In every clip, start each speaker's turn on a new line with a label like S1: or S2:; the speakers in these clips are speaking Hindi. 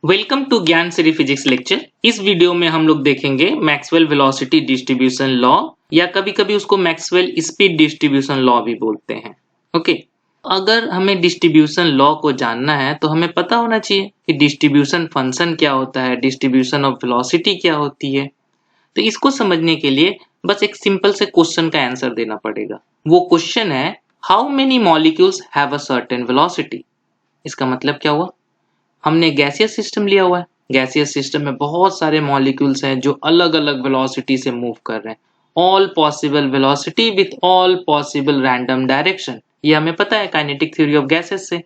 S1: वेलकम टू ज्ञान सिरी फिजिक्स लेक्चर। इस वीडियो में हम लोग देखेंगे मैक्सवेल वेलोसिटी डिस्ट्रीब्यूशन लॉ या कभी कभी उसको मैक्सवेल स्पीड डिस्ट्रीब्यूशन लॉ भी बोलते हैं। ओके, अगर हमें डिस्ट्रीब्यूशन लॉ को जानना है तो हमें पता होना चाहिए कि डिस्ट्रीब्यूशन फंक्शन क्या होता है, डिस्ट्रीब्यूशन ऑफ वेलोसिटी क्या होती है। तो इसको समझने के लिए बस एक सिंपल से क्वेश्चन का आंसर देना पड़ेगा। वो क्वेश्चन है, how many molecules have a certain velocity. इसका मतलब क्या हुआ, हमने गैसियस सिस्टम लिया हुआ है। गैसियस सिस्टम में बहुत सारे मॉलिक्यूल्स हैं जो अलग अलग वेलोसिटी से मूव कर रहे हैं। All possible velocity with all possible random direction, ये हमें पता है काइनेटिक थ्योरी ऑफ गैसेस से।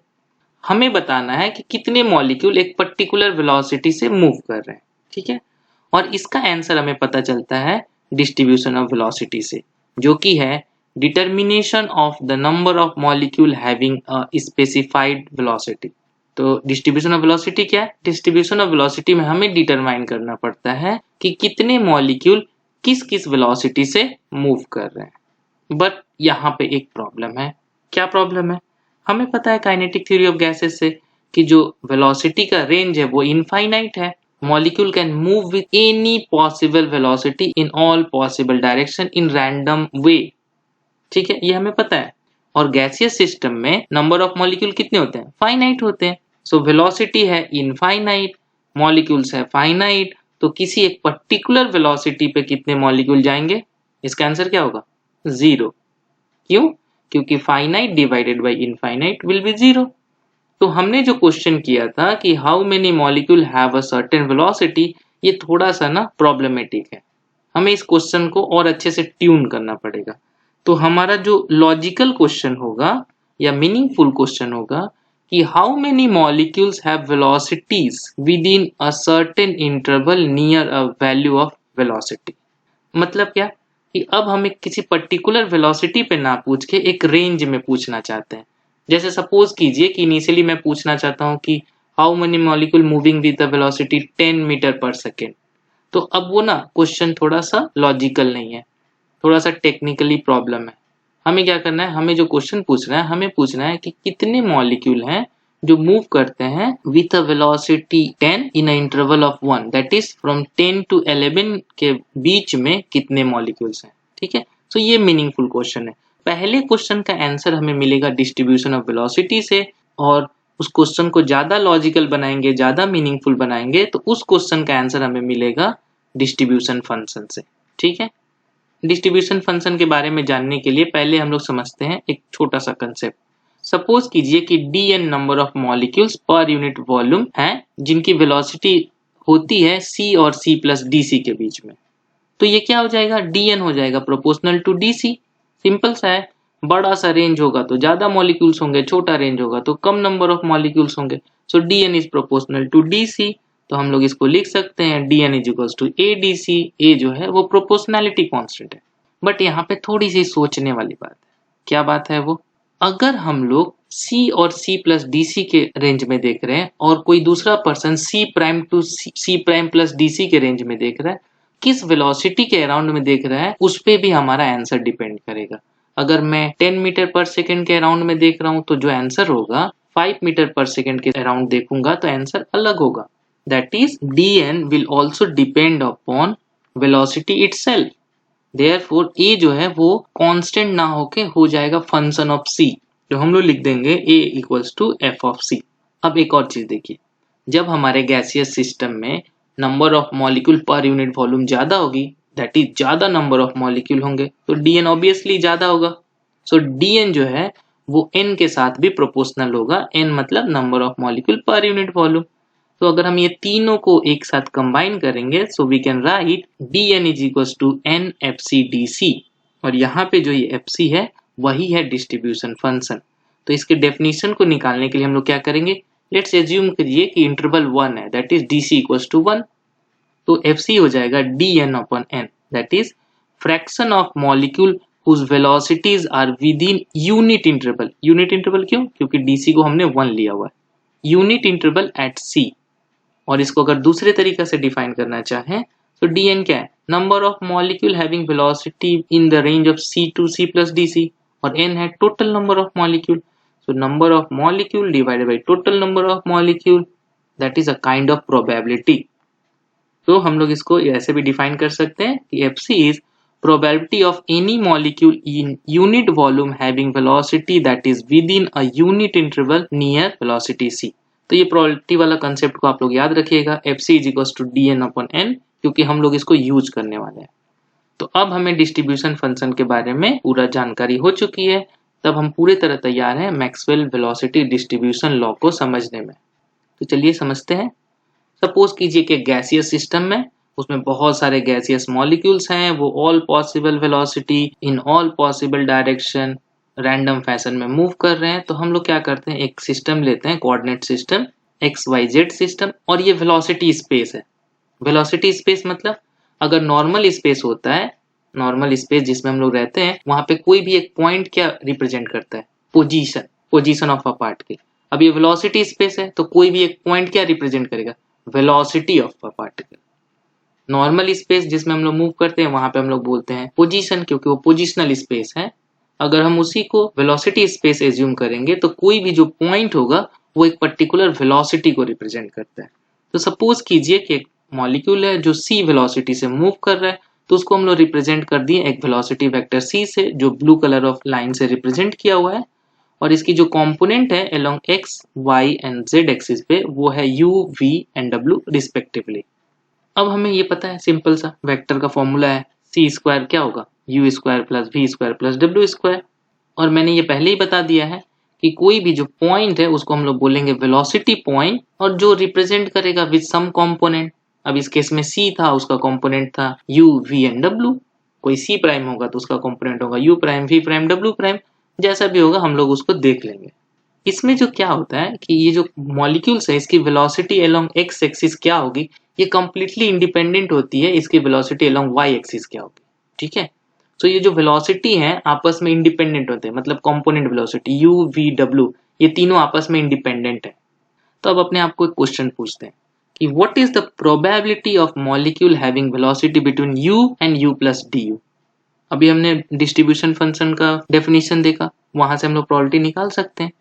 S1: हमें बताना है कि कितने मॉलिक्यूल एक पर्टिकुलर वेलोसिटी से मूव कर रहे हैं। ठीक है, और इसका आंसर हमें पता चलता है डिस्ट्रीब्यूशन ऑफ वेलोसिटी से, जो कि है determination of the number of molecule having a specified velocity. तो डिस्ट्रीब्यूशन ऑफ वेलोसिटी क्या है? डिस्ट्रीब्यूशन ऑफ वेलोसिटी में हमें डिटरमाइन करना पड़ता है कि कितने मॉलिक्यूल किस किस वेलोसिटी से मूव कर रहे हैं। बट यहाँ पे एक प्रॉब्लम है। क्या प्रॉब्लम है? हमें पता है काइनेटिक थ्योरी ऑफ गैसेस से कि जो वेलोसिटी का रेंज है वो इनफाइनाइट है। Molecule can move with any possible velocity in all possible direction in random वे। ठीक है, ये हमें पता है। और गैसियस सिस्टम में नंबर ऑफ मॉलिक्यूल कितने होते हैं? फाइनाइट होते हैं। सो वेलोसिटी है इनफाइनाइट, मॉलिक्यूल्स है फाइनाइट, तो किसी एक पर्टिकुलर वेलोसिटी पे कितने मॉलिक्यूल जाएंगे? इसका आंसर क्या होगा? जीरो। क्यों? क्योंकि finite divided by infinite will be zero. तो हमने जो क्वेश्चन किया था कि how many molecule have a certain velocity, ये थोड़ा सा ना प्रॉब्लमेटिक है। हमें इस क्वेश्चन को और अच्छे से ट्यून करना पड़ेगा। तो हमारा जो लॉजिकल क्वेश्चन होगा या मीनिंगफुल क्वेश्चन होगा कि how many molecules have velocities with in a certain interval near a value of velocity. मतलब क्या कि अब हमें किसी पर्टिकुलर वेलोसिटी पे ना पूछ के एक रेंज में पूछना चाहते हैं। जैसे सपोज कीजिए कि इनिशियली मैं पूछना चाहता हूँ कि how many molecule moving with the velocity 10 metre per second. तो अब वो ना क्वेश्चन थोड़ा सा लॉजिकल नहीं है, थोड़ा सा टेक्निकली प्रॉब्लम है। हमें क्या करना है, हमें जो क्वेश्चन पूछना है, हमें पूछना है कि कितने मॉलिक्यूल हैं जो मूव करते हैं with a velocity 10 in a interval of 1, that is from 10 to 11 के बीच में कितने मॉलिक्यूल्स हैं। ठीक है, तो ये मीनिंगफुल क्वेश्चन है। पहले क्वेश्चन का आंसर हमें मिलेगा डिस्ट्रीब्यूशन ऑफ वेलोसिटी से, और उस क्वेश्चन को ज्यादा लॉजिकल बनाएंगे, ज्यादा मीनिंगफुल बनाएंगे तो उस क्वेश्चन का आंसर हमें मिलेगा डिस्ट्रीब्यूशन फंक्शन से। ठीक है, डिस्ट्रीब्यूशन फंक्शन के बारे में जानने के लिए पहले हम लोग समझते हैं एक छोटा सा कंसेप्ट। सपोज कीजिए कि dn नंबर ऑफ मॉलिक्यूल्स पर यूनिट वॉल्यूम हैं जिनकी वेलोसिटी होती है c और c प्लस dc के बीच में। तो ये क्या हो जाएगा? dn हो जाएगा प्रोपोर्शनल टू dc। सिंपल सा है। बड़ा सा रेंज होगा तो ज्यादा मॉलिक्यूल्स होंगे, छोटा रेंज होगा तो कम नंबर ऑफ मॉलिक्यूल्स होंगे। So dn is proportional to dc। तो हम लोग इसको लिख सकते हैं dn is equals to adc। a जो है वो प्रोपोर्शनैलिटी कांस्टेंट है। बट यहाँ पे थोड़ी सी सोचने वाली बात है। क्या बात है वो? अगर हम लोग c और c प्लस dc के रेंज में देख रहे हैं और कोई दूसरा person c prime to c prime plus dc के रेंज में देख रहा है, किस वेलोसिटी के अराउंड में देख रहा है उस पे भी हमारा आंसर डिपेंड करेगा। अगर मैं 10 मीटर पर सेकेंड के अराउंड में देख रहा हूँ तो जो आंसर होगा 5 मीटर पर सेकेंड के अराउंड देखूंगा तो आंसर अलग होगा। That is dn will also depend upon velocity itself. Therefore a जो है वो कांस्टेंट ना होके हो जाएगा फंक्शन ऑफ c, जो हम लोग लिख देंगे a equals to f of c। अब एक और चीज देखिए, जब हमारे गैसियस सिस्टम में number of molecule per unit volume ज्यादा होगी, दैट इज ज्यादा नंबर ऑफ मॉलिक्यूल होंगे, तो dn ऑब्वियसली ज्यादा होगा। सो dn जो है वो n के साथ भी प्रोपोर्शनल होगा। n मतलब number of molecule per unit volume. तो अगर हम ये तीनों को एक साथ कंबाइन करेंगे so we can write dn is equals to n fc dc। और यहाँ पे जो ये fc है वही है डिस्ट्रीब्यूशन फंक्शन। तो इसके डेफिनेशन को निकालने के लिए हम लोग क्या करेंगे, लेट्स एज्यूम करिए कि इंटरवल 1 है, that is dc equals to 1। तो fc हो जाएगा dn upon n, that is fraction of molecule whose velocities are within unit interval। Unit interval क्यों? क्योंकि dc को हमने 1 लिया हुआ है। Unit interval at c। और इसको अगर दूसरे तरीके से डिफाइन करना चाहें तो dn क्या है? Number of molecule having velocity in the range of c to c plus dc, और n है total number of molecule. So number of molecule divided by total number of molecule that is a kind of probability. तो हम लोग इसको ऐसे भी डिफाइन कर सकते हैं कि FC is probability of any molecule in unit volume having velocity that is within a unit interval near velocity c। तो ये probability वाला कंसेप्ट को आप लोग याद रखिएगा, fc is equals to dn/n, क्योंकि हम लोग इसको यूज करने वाले हैं। तो अब हमें डिस्ट्रीब्यूशन फंक्शन के बारे में पूरा जानकारी हो चुकी है, तब हम पूरे तरह तैयार हैं मैक्सवेल वेलोसिटी डिस्ट्रीब्यूशन लॉ को समझने में। तो चलिए समझते हैं। सपोज कीजिए कि गैसियस सिस्टम में, उसमें बहुत सारे गैसियस मॉलिक्यूल्स हैं, वो all possible velocity in all possible direction random fashion में मूव कर रहे हैं। तो हम लोग क्या करते हैं, एक सिस्टम लेते हैं, कोऑर्डिनेट सिस्टम XYZ सिस्टम, और ये वेलोसिटी स्पेस है। वेलोसिटी स्पेस मतलब अगर नॉर्मल स्पेस होता है, नॉर्मल स्पेस जिसमें हम लोग रहते हैं, वहां पे कोई भी एक पॉइंट क्या रिप्रेजेंट करता है, पोजीशन ऑफ अ पार्टिकल। अब ये वेलोसिटी स्पेस है तो कोई भी एक पॉइंट क्या रिप्रेजेंट करेगा, velocity of a particle. Normal space जिसमें हम लोग मूव करते हैं वहां पे हम लोग बोलते हैं पोजीशन, क्योंकि वो पोजिशनल स्पेस है। अगर हम उसी को वेलोसिटी स्पेस एज्यूम करेंगे तो कोई भी जो पॉइंट होगा वो एक पर्टिकुलर वेलोसिटी को रिप्रेजेंट करता है। तो सपोज कीजिए कि एक मॉलिक्यूल है जो c वेलोसिटी से मूव कर रहा है, तो उसको हम लोग रिप्रेजेंट कर दिए एक वेलोसिटी वेक्टर c से, जो ब्लू कलर ऑफ लाइन से रिप्रेजेंट किया हुआ है, और इसकी जो कंपोनेंट है along x, y and z axis पे वो है u, v and w respectively. अब हमें ये पता है, सिंपल सा वेक्टर का फॉर्मूला है, सी स्क्वायर क्या होगा, u square plus v square plus डब्ल्यू स्क्वायर। और मैंने ये पहले ही बता दिया है कि कोई भी जो पॉइंट है उसको हम लोग बोलेंगे वेलोसिटी पॉइंट, और जो रिप्रेजेंट करेगा विद सम कंपोनेंट। अब इस केस में सी था, उसका कंपोनेंट था यू, वी एंड डब्ल्यू। कोई सी प्राइम होगा तो उसका कंपोनेंट होगा यू प्राइम, वी प्राइम, डब्ल्यू प्राइम, जैसा भी होगा हम लोग उसको देख लेंगे। इसमें जो क्या होता है कि ये जो मॉलिक्यूल्स है इसकी वेलोसिटी अलोंग एक्स एक्सिस क्या होगी, ये कंप्लीटली इंडिपेंडेंट होती है इसकी वेलोसिटी अलोंग वाई एक्सिस क्या होगी। ठीक है, तो ये जो वेलोसिटी है आपस में इंडिपेंडेंट होते हैं, मतलब कंपोनेंट वेलोसिटी यू, वी, डब्ल्यू, ये तीनों आपस में इंडिपेंडेंट है। तो अब अपने आप को एक क्वेश्चन पूछते हैं कि what is the probability of molecule having velocity between you and you plus D you. अभी हमने डिस्ट्रीब्यूशन फंक्शन का डेफिनेशन देखा, वहां से हम लोग प्रोबेबिलिटी निकाल सकते हैं।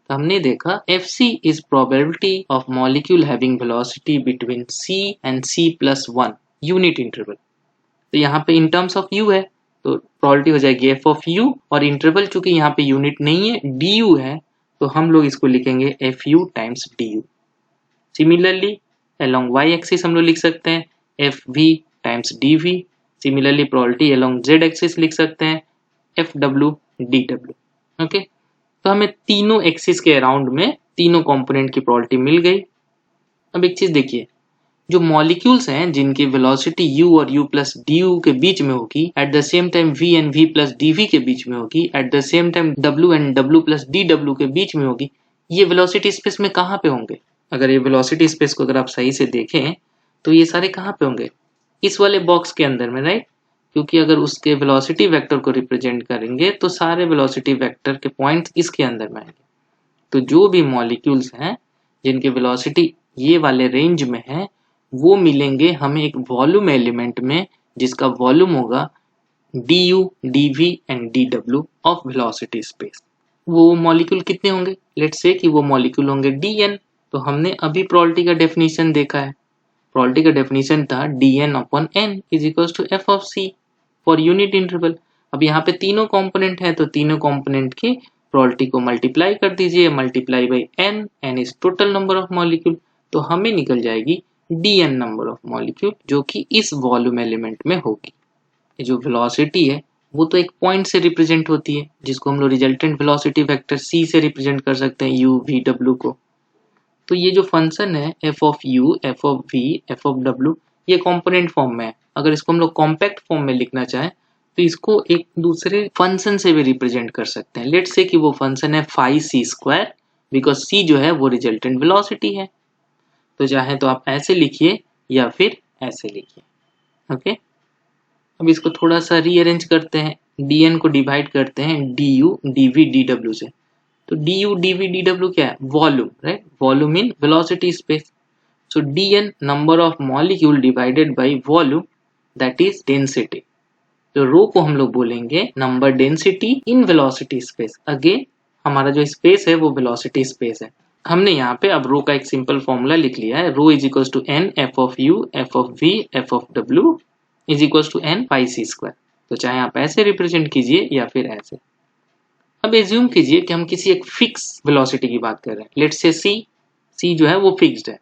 S1: तो हमने देखा Fc is probability of molecule having velocity between c and c plus 1 unit interval। तो यहाँ पे in terms of u है तो probability हो जाएगी f of u, और इंटरवल चूंकि यहाँ पे यूनिट नहीं है du है, तो हम लोग इसको लिखेंगे fu times du। Similarly along y axis हम लोग लिख सकते हैं fv times dv। Similarly probability along z axis लिख सकते हैं fw dw। ओके, तो हमें तीनों एक्सिस के अराउंड में तीनों कंपोनेंट की प्रोबेबिलिटी मिल गई। अब एक चीज देखिए, जो मॉलिक्यूल्स हैं जिनकी वेलोसिटी u और u प्लस du के बीच में होगी, at the same time v and v plus dv के बीच में होगी, at the same time w and w plus dw के बीच में होगी, ये वेलोसिटी स्पेस में कहाँ पे होंगे। अगर ये वेलोसिटी स्पेस को अगर आप सही से देखें तो ये सारे कहाँ पे होंगे, इस वाले बॉक्स के अंदर में, राइट। क्योंकि अगर उसके वेलोसिटी वेक्टर को रिप्रेजेंट करेंगे तो सारे वेलोसिटी वेक्टर के पॉइंट्स इसके अंदर में आएंगे। तो जो भी मॉलिक्यूल्स हैं जिनकी वेलोसिटी ये वाले रेंज में है वो मिलेंगे हमें एक वॉल्यूम एलिमेंट में, जिसका वॉल्यूम होगा du, dv and dw of velocity space. वो मॉलिक्यूल कितने होंगे, लेट्स से कि वो मॉलिक्यूल होंगे dn। तो हमने अभी प्रोबेबिलिटी का डेफिनेशन देखा है, प्रोबेबिलिटी का डेफिनेशन था dn/n is equal to f of c for unit interval. अब यहाँ पे तीनों कंपोनेंट है तो तीनों कंपोनेंट की प्रोबेबिलिटी को मल्टीप्लाई कर दीजिए, multiply by n is total number of molecule, तो हमें निकल जाएगी dn नंबर ऑफ मॉलिक्यूल, जो कि इस वॉल्यूम एलिमेंट में होगी। ये जो वेलोसिटी है वो तो एक पॉइंट से रिप्रेजेंट होती है, जिसको हम लोग रिजल्टेंट वेलोसिटी वेक्टर c से रिप्रेजेंट कर सकते हैं u, v, w को। तो ये जो फंक्शन है f of u, f of v, f of w, ये कंपोनेंट फॉर्म में है। अगर इसको हम लोग कॉम्पैक्ट फॉर्म में लिखना चाहें तो इसको एक दूसरे फंक्शन से भी रिप्रेजेंट कर सकते हैं। लेट्स से कि वो फंक्शन है फाई सी स्क्वायर, बिकॉज सी जो है वो रिजल्टेंट वेलोसिटी है। तो चाहे तो आप ऐसे लिखिए या फिर ऐसे लिखिए। ओके, अब इसको थोड़ा सा रीअरेंज करते हैं, dn को डिवाइड करते हैं du, dv, dw से। तो du, dv, dw क्या है, volume, right, volume in velocity space. So dn number of molecule divided by volume, that is density। तो रो को हम लोग बोलेंगे number density in velocity space. Again हमारा जो स्पेस है वो वेलोसिटी स्पेस है, हमने यहाँ पे अब रो का एक सिंपल फॉर्मूला लिख लिया है, rho is equal to N f of u f of v f of डब्ल्यू is equal to N pi c square. तो चाहे आप ऐसे रिप्रेजेंट कीजिए या फिर ऐसे। अब एज्यूम कीजिए कि हम किसी एक फिक्स वेलोसिटी की बात कर रहे हैं, लेट्स से सी जो है वो फिक्स्ड है।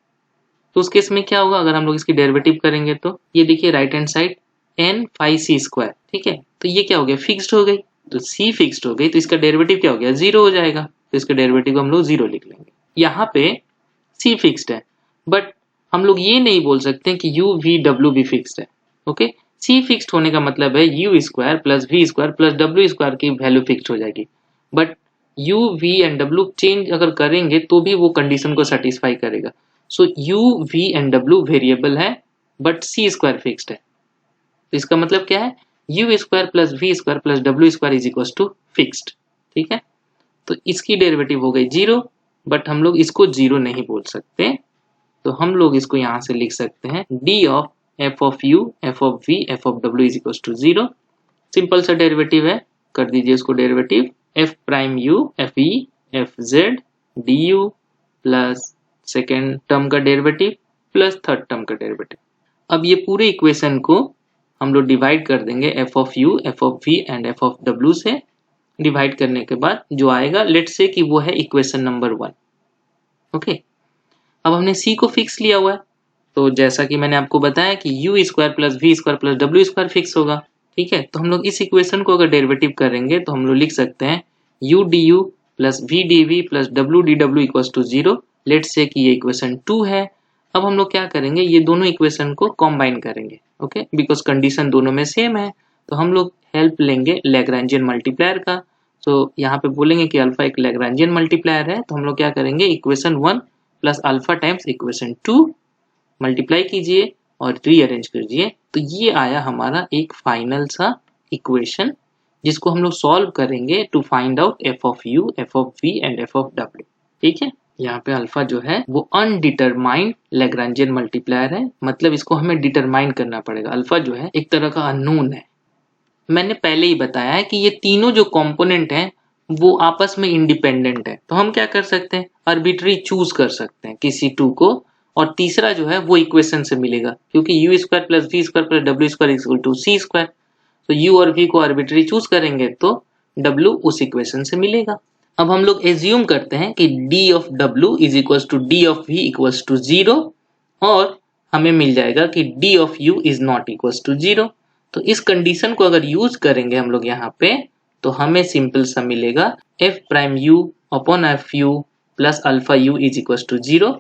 S1: तो उस केस में क्या होगा, अगर हम लोग इसकी डेरिवेटिव करेंगे तो ये देखिए right hand side N pi c square, ठीक है। तो ये क्या हो गया, फिक्स्ड हो गई। तो सी फिक्स्ड हो गई तो इसका डेरिवेटिव क्या हो गया, जीरो हो जाएगा। तो इसका डेरिवेटिव हम लोग जीरो लिख लेंगे। यहाँ पे सी फिक्स्ड है, बट हम लोग ये नहीं बोल सकते कि यू वी डब्ल्यू भी फिक्स्ड है। ओके, सी फिक्स्ड होने का मतलब है u square plus v square plus डब्ल्यू स्क्वायर की वैल्यू फिक्स्ड हो जाएगी। बट यू वी एंड डब्ल्यू चेंज अगर करेंगे तो भी वो कंडीशन को सेटिस्फाई करेगा। सो यू वी एंड डब्ल्यू वेरिएबल है बट सी स्क्वायर फिक्स्ड है। तो इसका मतलब क्या है, u square plus v square plus डब्ल्यू square is equal to fixed, ठीक है। तो इसकी डेरिवेटिव हो गई जीरो, बट हम लोग इसको जीरो नहीं बोल सकते। तो हम लोग इसको यहाँ से लिख सकते हैं d of f of u f of v f of डब्ल्यू is equal to zero. Simple सा डेरिवेटिव है, कर दीजिए इसको derivative f prime u f e f z d you plus second term का डेरिवेटिव प्लस थर्ड टर्म का डेरिवेटिव। अब ये पूरे इक्वेशन को हम लोग डिवाइड कर देंगे f of u f of v and f of डब्ल्यू से। डिवाइड करने के बाद जो आएगा लेट्स से कि वो है इक्वेशन नंबर 1। ओके, अब हमने सी को फिक्स लिया हुआ है, तो जैसा कि मैंने आपको बताया कि u square plus v square plus डब्ल्यू स्क्वायर फिक्स होगा, ठीक है। तो हम लोग इस इक्वेशन को अगर डेरिवेटिव करेंगे तो हम लोग लिख सकते हैं U D you plus V D V plus W D W equal to zero. Let's say कि ये इक्वेशन 2 है। अब हम लोग क्या करेंगे, ये दोनों इक्वेशन को कॉम्बाइन करेंगे, ओके, बिकॉज कंडीशन दोनों में सेम है। तो हम लोग हेल्प लेंगे लैग्रेंजियन मल्टीप्लायर का। तो यहाँ पे बोलेंगे कि अल्फा एक लैग्रेंजियन मल्टीप्लायर है, तो हम लोग क्या करेंगे, equation 1 plus alpha times equation 2 multiply कीजिए और रीअरेंज कीजिए। तो ये आया हमारा एक फाइनल सा इक्वेशन जिसको हम लोग सॉल्व करेंगे to find out f of u f of v and f of डब्ल्यू, ठीक है। यहाँ पे अल्फा जो है वो अनडिटरमाइंड लैग्रेंजियन मल्टीप्लायर है, मतलब इसको हमें डिटरमाइन करना पड़ेगा। अल्फा जो है एक तरह का अननोन है। मैंने पहले ही बताया है कि ये तीनों जो कंपोनेंट हैं वो आपस में इंडिपेंडेंट है। तो हम क्या कर सकते हैं, आर्बिट्री चूज कर सकते हैं किसी टू को, और तीसरा जो है वो इक्वेशन से मिलेगा, क्योंकि u square plus v square plus डब्ल्यू square equal to c square. तो यू और वी को आर्बिट्री चूज करेंगे तो डब्ल्यू उस इक्वेशन से मिलेगा। अब हम लोग एज्यूम करते हैं कि डी ऑफ डब्ल्यू is equal to d of v equal to zero, और हमें मिल जाएगा कि d of u is not equal to zero. तो इस कंडीशन को अगर यूज करेंगे हम लोग यहाँ पे, तो हमें सिंपल सा मिलेगा f prime u upon f u plus alpha u is equal to zero.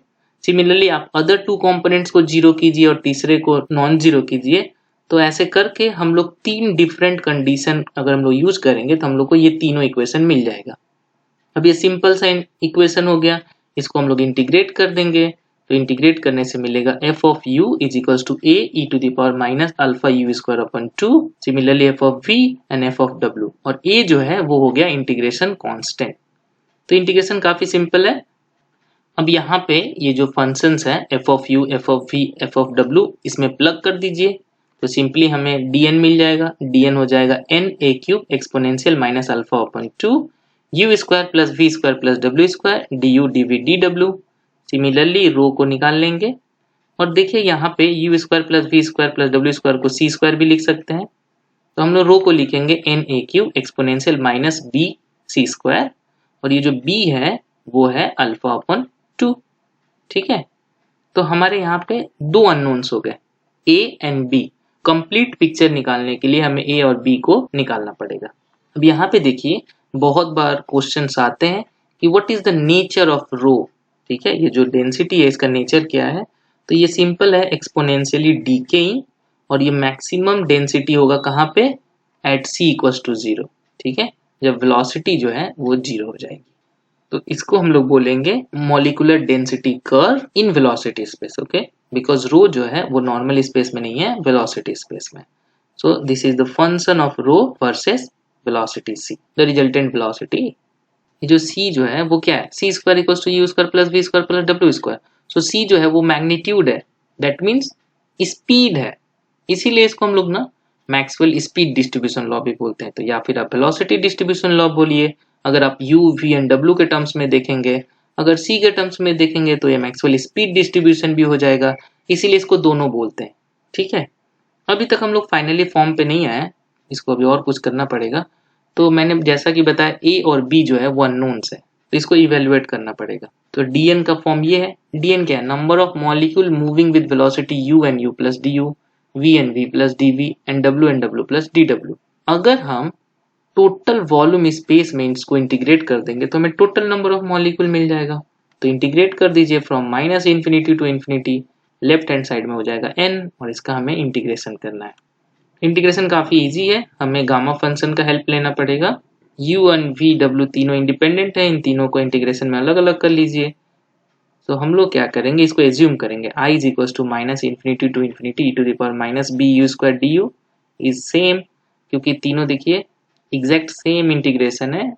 S1: Similarly आप अदर टू कंपोनेंट्स को जीरो कीजिए और तीसरे को नॉन जीरो कीजिए। तो ऐसे करके हम लोग तीन डिफरेंट कंडीशन अगर हम लोग यूज करेंगे तो हम लोग को ये तीनों इक्वेशन मिल जाएगा। अब ये सिंपल सा इक्वेशन हो गया, इसको हम लोग इंटीग्रेट कर देंगे। तो इंटीग्रेट करने से मिलेगा f of u is equal to a e to the power minus alpha u square upon 2। Similarly f of v and f of डब्ल्यू, और ए जो है वो हो गया इंटीग्रेशन कांस्टेंट। तो इंटीग्रेशन काफी सिंपल है। अब यहाँ पे ये जो फंक्शंस है f of u f of v f of डब्ल्यू, इसमें प्लग कर दीजिए तो सिंपली हमें dn मिल जाएगा। dn हो जाएगा n a cube exponential minus alpha upon 2 you square plus v square plus डब्ल्यू square d U D we D W. Similarly रो को निकाल लेंगे, और देखिए यहाँ पे you square plus v square plus डब्ल्यू स्क्वायर को सी स्क्वायर भी लिख सकते हैं। तो हम लोग रो को लिखेंगे n a cube exponential minus b c square, और ये जो b है वो है अल्फा अपॉन 2, ठीक है। तो हमारे यहाँ पे दो अननोन्स हो गए a and b। Complete picture निकालने के लिए हमें a और b को निकालना पड़ेगा। अब यहाँ पे देखिए बहुत बार क्वेश्चंस आते हैं कि what is the nature of rho, ठीक है। ये जो डेंसिटी है इसका नेचर क्या है, तो ये सिंपल है एक्सपोनेंशियली डीकेइंग, और ये मैक्सिमम डेंसिटी होगा कहाँ पे, एट c इक्वल्स टू 0, ठीक है, जब वेलोसिटी जो है वो 0 हो जाएगी। तो इसको हम लोग बोलेंगे molecular density curve in velocity space, okay, because rho जो है वो नॉर्मल स्पेस में नहीं है, वेलोसिटी स्पेस में। So this is the function of rho versus velocity c, the resultant velocity. ये जो c जो है वो क्या है, c square equals to u square plus v square plus डब्ल्यू स्क्वायर। सो c जो है वो मैग्नीट्यूड है, दैट मीन्स स्पीड है, इसीलिए इसको हम लोग ना मैक्सवेल स्पीड डिस्ट्रीब्यूशन लॉ भी बोलते हैं। तो या फिर आप वेलोसिटी डिस्ट्रीब्यूशन लॉ बोलिए। अगर आप u v एंड w के टर्म्स में देखेंगे अगर सी के टर्म्स में देखेंगे तो ये मैक्सवेल स्पीड डिस्ट्रीब्यूशन भी हो जाएगा, इसीलिए इसको दोनों बोलते हैं। ठीक है, अभी तक हम लोग फाइनली फॉर्म पे नहीं आए, इसको अभी और कुछ करना पड़ेगा। तो मैंने जैसा कि बताया ए और बी जो है वो अननोन्स है, तो इसको इवेलुएट करना पड़ेगा। तो डीएन का फॉर्म ये है, डीएन क्या है, number of molecule moving with velocity U N U plus D U, V N V plus D V and W plus D W. अगर हम टोटल वॉल्यूम स्पेस में इसको इंटीग्रेट कर देंगे तो हमें टोटल नंबर ऑफ मॉलिक्यूल मिल जाएगा। तो इंटीग्रेट कर दीजिए from minus infinity to infinity, left hand side में हो जाएगा n और इसका हमें इंटीग्रेशन करना है। इंटीग्रेशन काफी इजी है, हमें गामा फंक्शन का हेल्प लेना पड़ेगा। u एंड v w तीनों इंडिपेंडेंट है, इन तीनों को इंटीग्रेशन में अलग अलग कर लीजिए। तो हम लोग क्या करेंगे, इसको एज्यूम करेंगे i is equal to minus infinity to infinity e to the power minus b u square d u is same, क्योंकि तीनों देखिए एग्जैक्ट सेम इंटीग्रेशन है,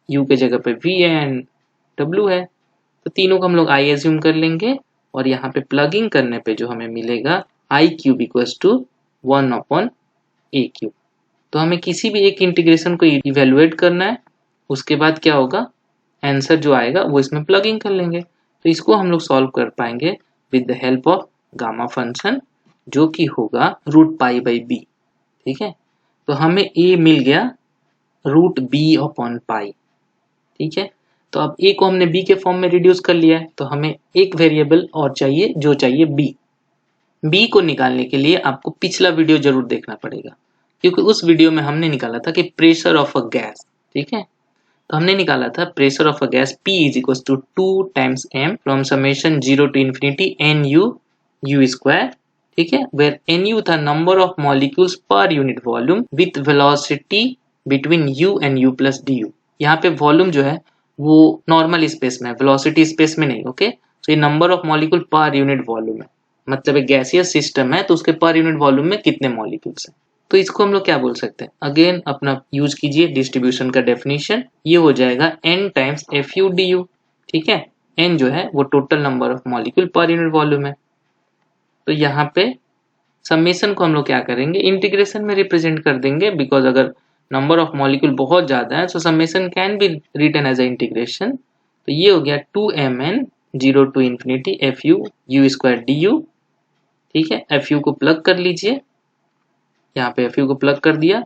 S1: u के जगह पे v है एंड w है, तो तीनों को हम लोग i एज्यूम कर लेंगे और यहाँ पे प्लगिंग करने पे जो हमें मिलेगा i cube equals to 1 upon a cube. तो हमें किसी भी एक इंटीग्रेशन को इवेलुएट करना है, उसके बाद क्या होगा, आंसर जो आएगा वो इसमें प्लगिंग कर लेंगे। तो इसको हम लोग सॉल्व कर पाएंगे with the help of gamma function, जो कि होगा रूट पाई बाई बी। ठीक है, तो हमें a मिल गया रूट बी अपॉन पाई। ठीक है, तो अब a को हमने b के फॉर्म में रिड्यूस कर लिया है, तो हमें एक वेरिएबल और चाहिए जो चाहिए b को निकालने के लिए आपको पिछला वीडियो जरूर देखना पड़ेगा, क्योंकि उस वीडियो में हमने निकाला था कि प्रेशर ऑफ अ गैस। ठीक है, तो हमने निकाला था pressure of a gas P is equal to 2 times m from summation 0 to infinity n u u square. ठीक है, वेयर एन यू था नंबर ऑफ मॉलिक्यूल्स पर unit volume with velocity between u and u plus D u. यहाँ पे वॉल्यूम जो है वो नॉर्मल स्पेस में है, वेलोसिटी स्पेस में नहीं। ओके, तो ये number of molecule per unit volume है, मतलब एक गैसियस सिस्टम है तो उसके पर यूनिट वॉल्यूम में कितने मॉलिक्यूल्स हैं। तो इसको हम लोग क्या बोल सकते हैं, अगेन अपना यूज कीजिए डिस्ट्रीब्यूशन का डेफिनेशन, ये हो जाएगा n times F you D u. ठीक है, n जो है वो total number of molecule per unit volume है। तो यहाँ पे समेशन को हम लोग क्या करेंगे, इंटीग्रेशन में रिप्रेजेंट कर देंगे, बिकॉज अगर नंबर ऑफ मॉलिक्यूल बहुत ज्यादा है तो summation can be written as a integration. तो ये हो गया 2mn 0 to infinity f u u square d u. ठीक है, एफ यू को प्लग कर लीजिए, यहाँ पे एफ यू को प्लग कर दिया,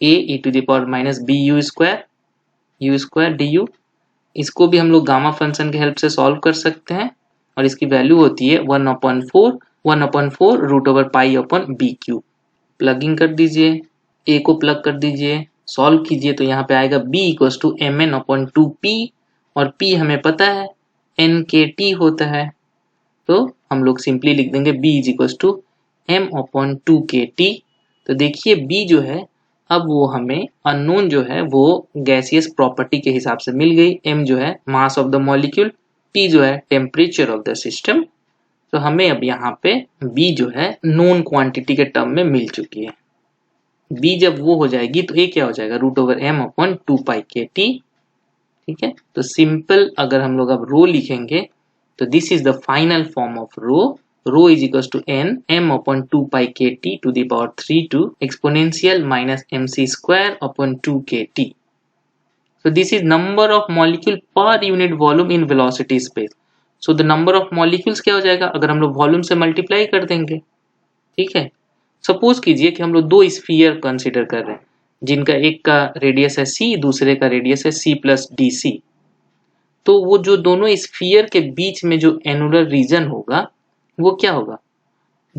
S1: a e to the power minus b u square d u. इसको भी हम लोग गामा फंक्शन के हेल्प से सॉल्व कर सकते हैं और इसकी वैल्यू होती है 1/4 root over pi upon b cube. Plugging कर दीजिए, a को प्लग कर दीजिए, सॉल्व कीजिए, तो यहाँ पे आएगा b equals to mn upon 2p, और p हमें पता है nkt होता है, तो हम लोग सिंपली लिख देंगे b is equals to m upon 2kt। तो देखिए b जो है अब वो हमें अननोन जो है वो गैसियस प्रॉपर्टी के हिसाब से मिल गई, m जो है mass of the molecule, t जो है टेम्परेचर ऑफ द सिस्टम। तो हमें अब यहाँ पे b जो है नोन क्वांटिटी के टर्म में मिल चुकी है। b जब वो हो जाएगी तो a क्या हो जाएगा, root over m upon 2 pi k T. ठीक है, तो सिंपल अगर हम लोग अब रो लिखेंगे तो this is the final form of rho is equal to n m upon 2 pi k T to the power 3 to exponential minus mc square upon 2 k T. So this is number of molecule per unit volume in velocity space. So the number of molecules क्या हो जाएगा, अगर हम लोग वॉल्यूम से मल्टीप्लाई कर देंगे। ठीक है, सपोज कीजिए कि हम लोग दो स्फीयर कंसीडर कर रहे हैं, जिनका एक का रेडियस है c, दूसरे का रेडियस है c प्लस डी सी। तो वो जो दोनों स्फीयर के बीच में जो एनुलर रीजन होगा वो क्या होगा,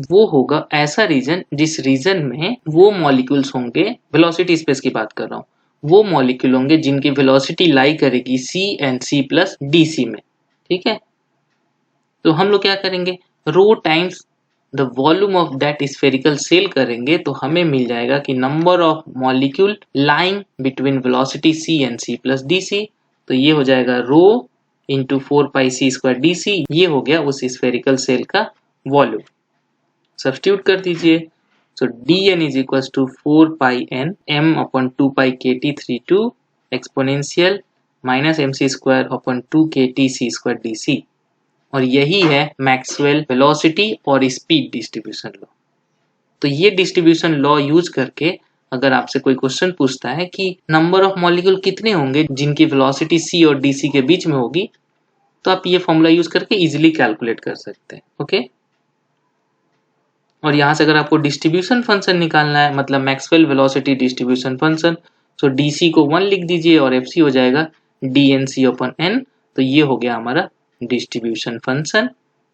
S1: वो होगा ऐसा रीजन जिस रीजन में वो मॉलिक्यूल्स होंगे, वेलोसिटी स्पेस की बात कर रहा हूँ, वो मॉलिक्यूल होंगे जिनकी वेलोसिटी लाई करेगी c and c plus d c में। ठीक है, तो हम लोग क्या करेंगे, rho times the volume of that spherical cell करेंगे, तो हमें मिल जाएगा कि number of molecule lying between velocity c and c plus d c. तो ये हो जाएगा rho into 4 pi c square d c, ये हो गया उस स्फेरिकल सेल का वॉल्यूम। सब्स्टिट्यूट कर दीजिए, so dn is equals to 4 pi n m upon 2 pi kt 3 2 exponential minus mc square upon 2 kt c square dc, और यही है मैक्सवेल वेलोसिटी और स्पीड डिस्ट्रीब्यूशन लॉ। तो ये डिस्ट्रीब्यूशन लॉ यूज करके अगर आपसे कोई क्वेश्चन पूछता है कि नंबर ऑफ मॉलिक्यूल कितने होंगे जिनकी वेलोसिटी c और dc के बीच में होगी, तो आप ये फॉर्मूला यूज करके इजीली कैलकुलेट कर सकते हैं। ओके, और यहाँ से अगर आपको डिस्ट्रीब्यूशन फंक्शन निकालना है, मतलब मैक्सवेल वेलोसिटी डिस्ट्रीब्यूशन फंक्शन, तो डीसी को 1 लिख दीजिए और एफसी हो जाएगा डीएनसी अपन एन। तो ये हो गया हमारा डिस्ट्रीब्यूशन फंक्शन,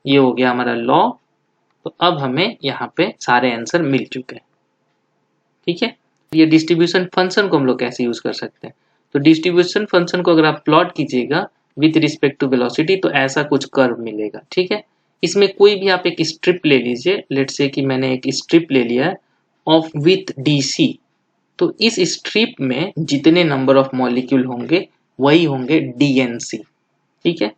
S1: ये हो गया हमारा लॉ। तो अब हमें यहाँ पे सारे आंसर मिल चुके हैं। ठीक है, ये डिस्ट्रीब्यूशन फंक्शन को हम लोग कैसे यूज कर सकते हैं, तो डिस्ट्रीब्यूशन फंक्शन को अगर आप प्लॉट कीजिएगा विथ रिस्पेक्ट टू वेलोसिटी तो ऐसा कुछ कर्व मिलेगा। ठीक है, इसमें कोई भी आप एक स्ट्रिप ले लीजिए, लेट्स से कि मैंने एक स्ट्रिप ले लिया है ऑफ विथ डीसी, तो इस स्ट्रिप में जितने नंबर ऑफ मॉलिक्यूल होंगे वही होंगे डीएनसी। ठीक है,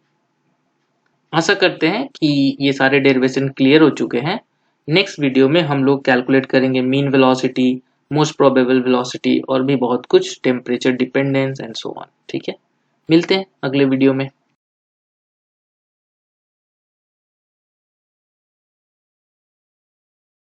S1: आशा करते हैं कि ये सारे डेरिवेशन क्लियर हो चुके हैं। नेक्स्ट वीडियो में हम लोग कैलकुलेट करेंगे mean velocity, most probable velocity और भी बहुत कुछ, temperature dependence and so on. ठीक है, मिलते हैं अगले वीडियो में।